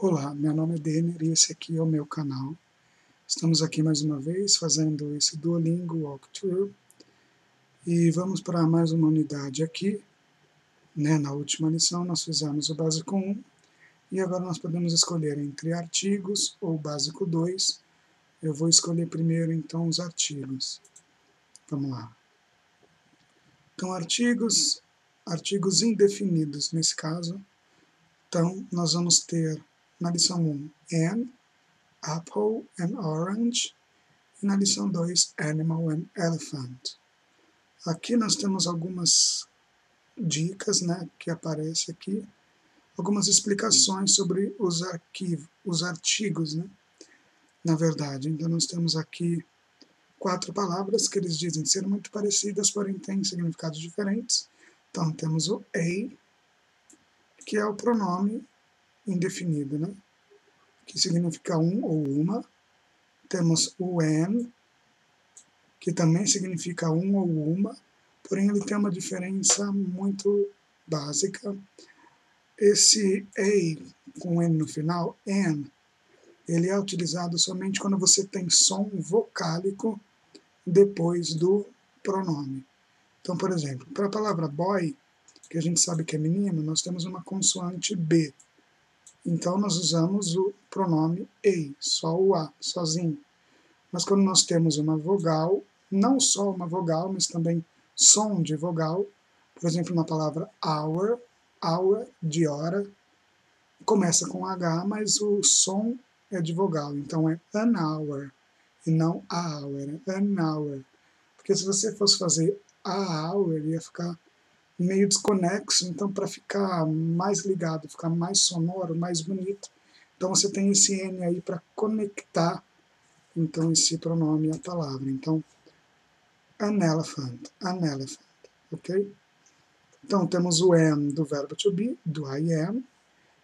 Olá, meu nome é Denner e esse aqui é o meu canal. Estamos aqui mais uma vez fazendo esse Duolingo Walkthrough e vamos para mais uma unidade aqui. Na última lição nós fizemos o Básico 1 e agora nós podemos escolher entre artigos ou Básico 2. Eu vou escolher primeiro então os artigos. Vamos lá. Então artigos indefinidos nesse caso. Então nós vamos ter na lição 1 an, apple and orange. E na lição 2, Animal and Elephant. Aqui nós temos algumas dicas, que aparecem aqui, algumas explicações sobre os artigos, na verdade. Então nós temos aqui 4 palavras que eles dizem ser muito parecidas, porém têm significados diferentes. Então temos o a, que é o pronome indefinido, que significa um ou uma. Temos o an, que também significa um ou uma, porém ele tem uma diferença muito básica. Esse a com n no final, an, ele é utilizado somente quando você tem som vocálico depois do pronome. Então, por exemplo, para a palavra boy, que a gente sabe que é menino, nós temos uma consoante B. Então nós usamos o pronome a, só o a, sozinho. Mas quando nós temos uma vogal, não só uma vogal, mas também som de vogal, por exemplo, na palavra hour, hour de hora, começa com H, mas o som é de vogal, então é an hour, e não a hour, é an hour. Porque se você fosse fazer a hour, ia ficar meio desconexo, então para ficar mais ligado, ficar mais sonoro, mais bonito, então você tem esse N aí para conectar então esse pronome à palavra. Então, an elephant, ok? Então temos o am do verbo to be, do I am,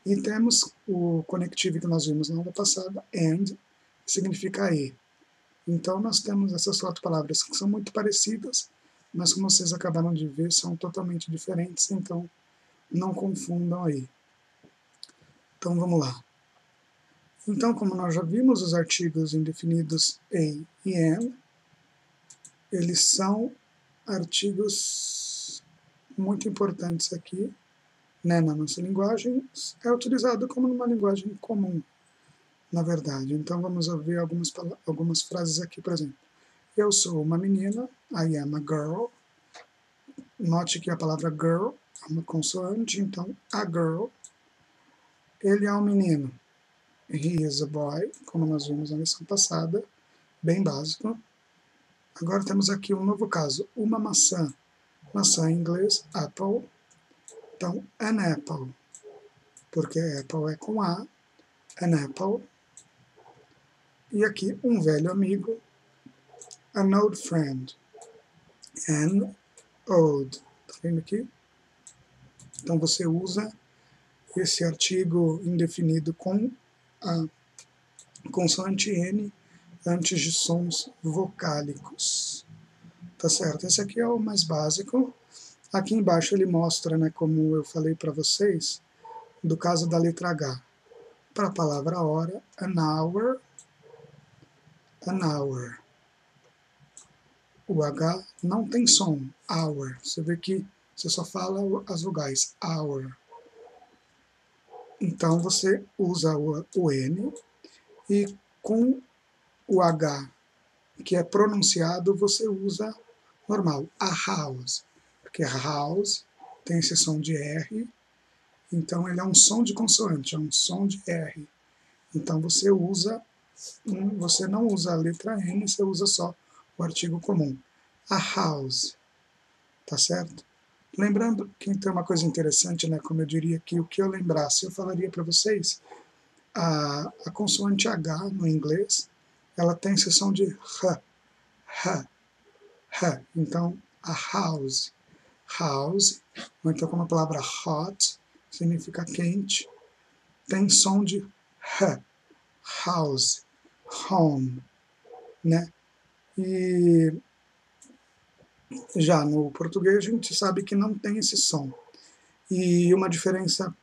e temos o conectivo que nós vimos na aula passada, and, que significa e. Então nós temos essas 4 palavras que são muito parecidas, mas como vocês acabaram de ver, são totalmente diferentes, então não confundam aí. Então vamos lá. Então, como nós já vimos, os artigos indefinidos a e am, eles são artigos muito importantes aqui, na nossa linguagem, é utilizado como numa linguagem comum, na verdade. Então vamos ver algumas frases aqui, por exemplo. Eu sou uma menina, I am a girl. Note que a palavra girl é uma consoante, então a girl. Ele é um menino, he is a boy, como nós vimos na lição passada, bem básico. Agora temos aqui um novo caso, uma maçã. Maçã em inglês, apple. Então, an apple, porque apple é com A, an apple. E aqui, um velho amigo, an old friend, an old. Tá vendo aqui? Então, você usa esse artigo indefinido com a consoante N antes de sons vocálicos. Tá certo? Esse aqui é o mais básico. Aqui embaixo ele mostra, como eu falei para vocês, do caso da letra H. Para a palavra hora, an hour, an hour. O H não tem som, hour. Você vê que você só fala as vogais, hour. Então você usa o N e com o H que é pronunciado, você usa normal, a house. Porque house tem esse som de R, então ele é um som de consoante, é um som de R. Então você não usa a letra N, você usa só o artigo comum. A house, tá certo? Lembrando que tem uma coisa interessante, como eu diria que o que eu lembrasse, eu falaria para vocês, a consoante H no inglês, ela tem esse som de H. Então, a house, ou então como a palavra hot, significa quente, tem som de house, home, E já no português a gente sabe que não tem esse som. E uma diferença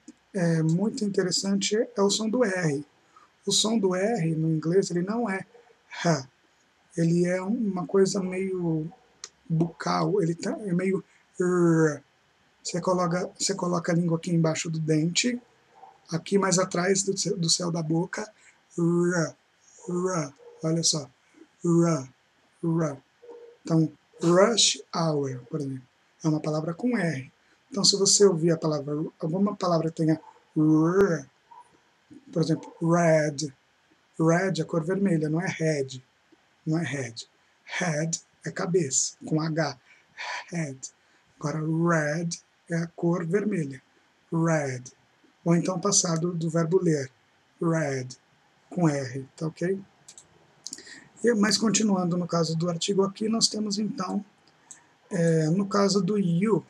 muito interessante é o som do R. O som do R no inglês ele não é H, ele é uma coisa meio bucal, ele é meio R. Você coloca a língua aqui embaixo do dente, aqui mais atrás do céu da boca, R, R, olha só, R, R. Então, rush hour, por exemplo, é uma palavra com R. Então, se você ouvir a palavra, alguma palavra que tenha R, por exemplo, red, red é cor vermelha, não é red, não é head. Head é cabeça, com H, head. Agora, red é a cor vermelha, red. Ou então passado do verbo ler, read, com R, tá ok? Mas continuando no caso do artigo aqui, nós temos então, no caso do you,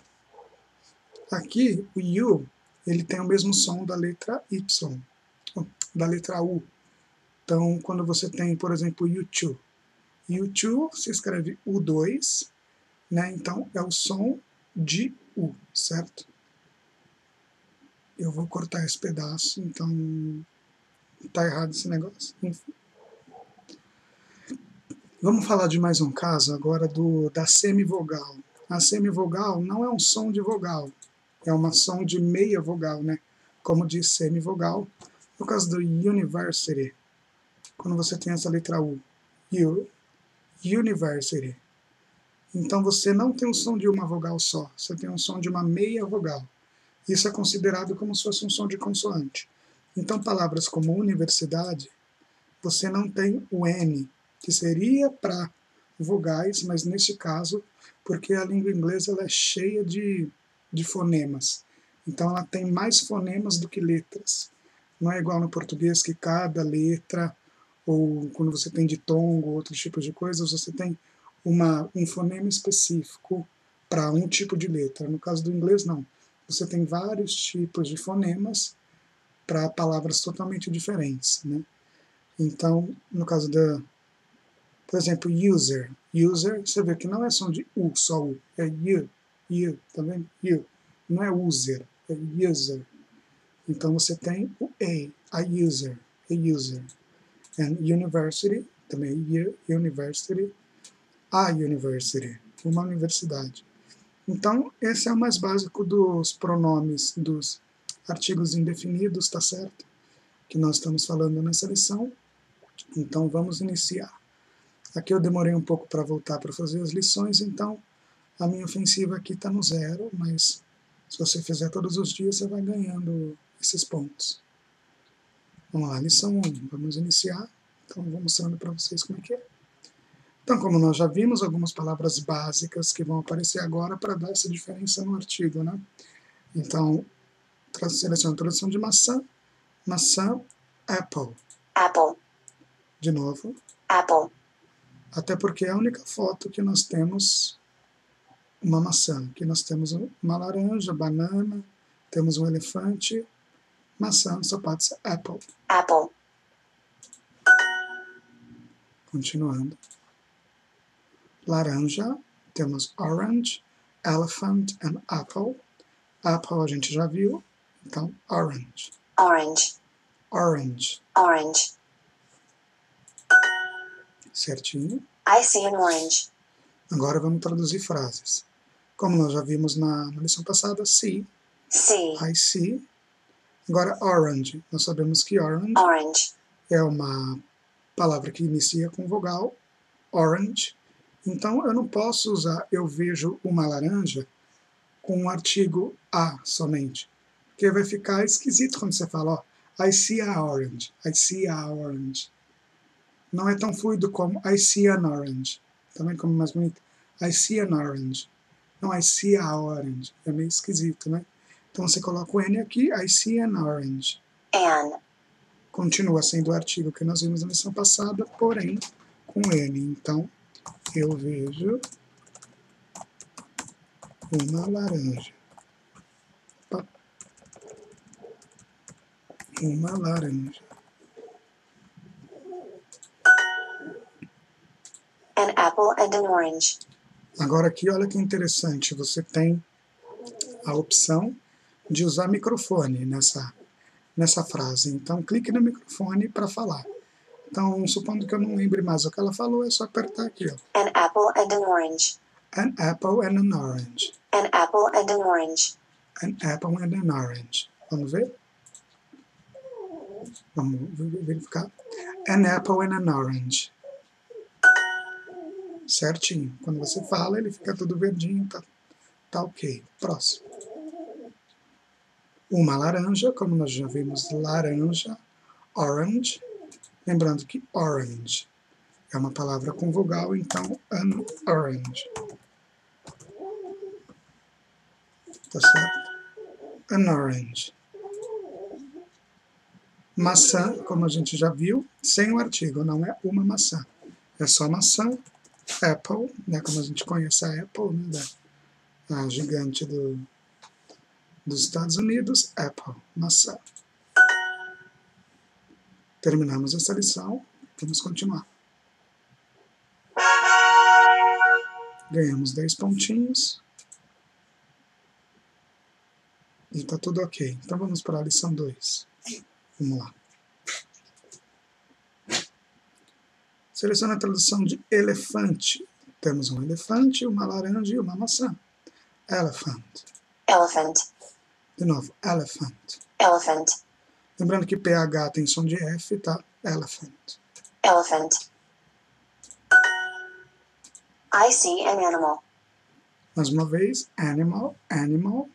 aqui o you, ele tem o mesmo som da letra Y, da letra U. Então, quando você tem, por exemplo, U2, U2 se escreve U2, né? Então é o som de U, certo? Eu vou cortar esse pedaço, então tá errado esse negócio. Enfim. Vamos falar de mais um caso agora da semivogal. A semivogal não é um som de vogal, é uma som de meia vogal, né? Como diz semivogal. No caso do university, quando você tem essa letra U, university. Então você não tem o som de uma vogal só, você tem o som de uma meia vogal. Isso é considerado como se fosse um som de consoante. Então palavras como universidade, você não tem o N, que seria para vogais, mas neste caso, porque a língua inglesa ela é cheia de fonemas. Então ela tem mais fonemas do que letras. Não é igual no português que cada letra, ou quando você tem ditongo, outros tipos de coisas, você tem um fonema específico para um tipo de letra. No caso do inglês, não. Você tem vários tipos de fonemas para palavras totalmente diferentes, né? Então, no caso por exemplo, user. User, você vê que não é som de U, só U. É you, tá vendo? You. Não é user, é user. Então você tem o a user, a user. And university, também university, a university, uma universidade. Então, esse é o mais básico dos pronomes, dos artigos indefinidos, tá certo? Que nós estamos falando nessa lição. Então, vamos iniciar. Aqui eu demorei um pouco para voltar para fazer as lições, então a minha ofensiva aqui está no 0, mas se você fizer todos os dias, você vai ganhando esses pontos. Vamos lá, lição 1, vamos iniciar. Então, vou mostrando para vocês como é que é. Então, como nós já vimos, algumas palavras básicas que vão aparecer agora para dar essa diferença no artigo, né? Então, seleciono a tradução de maçã, maçã, apple. Apple. De novo. Apple. Até porque é a única foto que nós temos uma maçã. Aqui nós temos uma laranja, banana, temos um elefante, maçã, só pode ser apple. Apple. Continuando. Laranja, temos orange, elephant and apple. Apple a gente já viu, então orange. Orange. Orange. Orange. Certinho. I see an orange. Agora vamos traduzir frases. Como nós já vimos na lição passada, see. See. I see. Agora orange. Nós sabemos que Orange. é uma palavra que inicia com vogal, orange. Então eu não posso usar eu vejo uma laranja com o artigo a somente. Porque vai ficar esquisito quando você fala, ó, I see a orange, I see a orange. Não é tão fluido como I see an orange. Tá vendo como é mais bonito? I see an orange. Não, I see a orange. É meio esquisito, né? Então você coloca o N aqui, I see an orange. An. Continua sendo o artigo que nós vimos na lição passada, porém com N. Então, eu vejo uma laranja. Opa. Uma laranja. An apple and an orange. Agora aqui, olha que interessante, você tem a opção de usar microfone nessa frase. Então, clique no microfone para falar. Então, supondo que eu não lembre mais o que ela falou, é só apertar aqui, ó. An apple and an orange. An apple and an orange. An apple and an orange. An apple and an orange. Vamos ver? Vamos verificar. An apple and an orange. Certinho. Quando você fala, ele fica tudo verdinho, tá ok. Próximo. Uma laranja, como nós já vimos, laranja, orange. Lembrando que orange é uma palavra com vogal, então an orange. Tá certo? An orange. Maçã, como a gente já viu, sem o artigo, não é uma maçã. É só maçã. Apple, né, como a gente conhece a Apple, né, a gigante dos Estados Unidos, Apple, maçã. Terminamos essa lição, vamos continuar. Ganhamos 10 pontinhos. E tá tudo ok. Então vamos para a lição 2. Vamos lá. Selecione a tradução de elefante. Temos um elefante, uma laranja e uma maçã. Elephant. Elephant. De novo, elephant. Elephant. Lembrando que PH tem som de F, tá? Elephant. Elephant. I see an animal. Mais uma vez, animal, animal.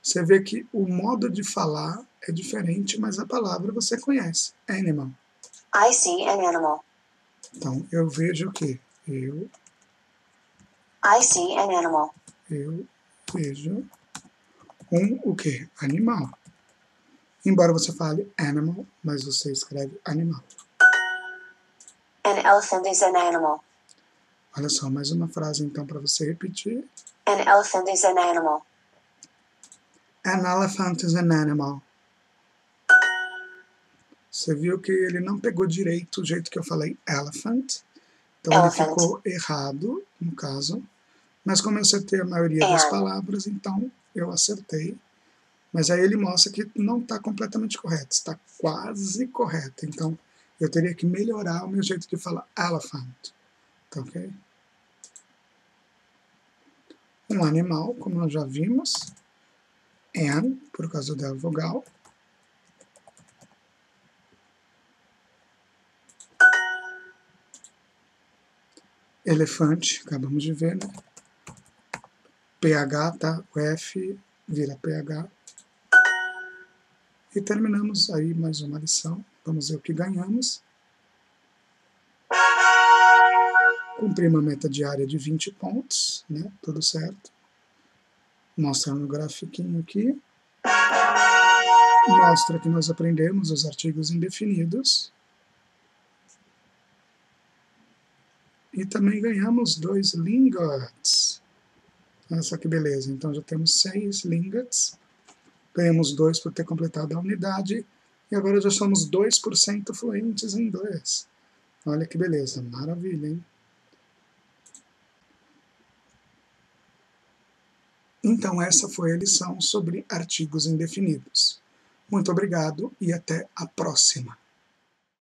Você vê que o modo de falar é diferente, mas a palavra você conhece. Animal. I see an animal. Então, eu vejo o quê? I see an animal. Eu vejo o quê? Animal. Embora você fale animal, mas você escreve animal. An elephant is an animal. Olha só, mais uma frase então para você repetir. An elephant is an animal. An elephant is an animal. Você viu que ele não pegou direito o jeito que eu falei elephant. Então Elephant. ele ficou errado, no caso. Mas como eu acertei a maioria das palavras, então eu acertei. Mas aí ele mostra que não está completamente correto, está quase correto. Então eu teria que melhorar o meu jeito de falar elephant. Tá ok? Um animal, como nós já vimos. An, por causa da vogal. Elefante, acabamos de ver, né? PH, tá? O F vira PH. E terminamos aí mais uma lição. Vamos ver o que ganhamos. Cumpri uma meta diária de 20 pontos, né? Tudo certo. Mostra no grafiquinho aqui. Mostra que nós aprendemos os artigos indefinidos. E também ganhamos 2 lingots. Olha só que beleza. Então já temos 6 lingots. Ganhamos 2 por ter completado a unidade. E agora já somos 2% fluentes em inglês. Olha que beleza. Maravilha, hein? Então essa foi a lição sobre artigos indefinidos. Muito obrigado e até a próxima.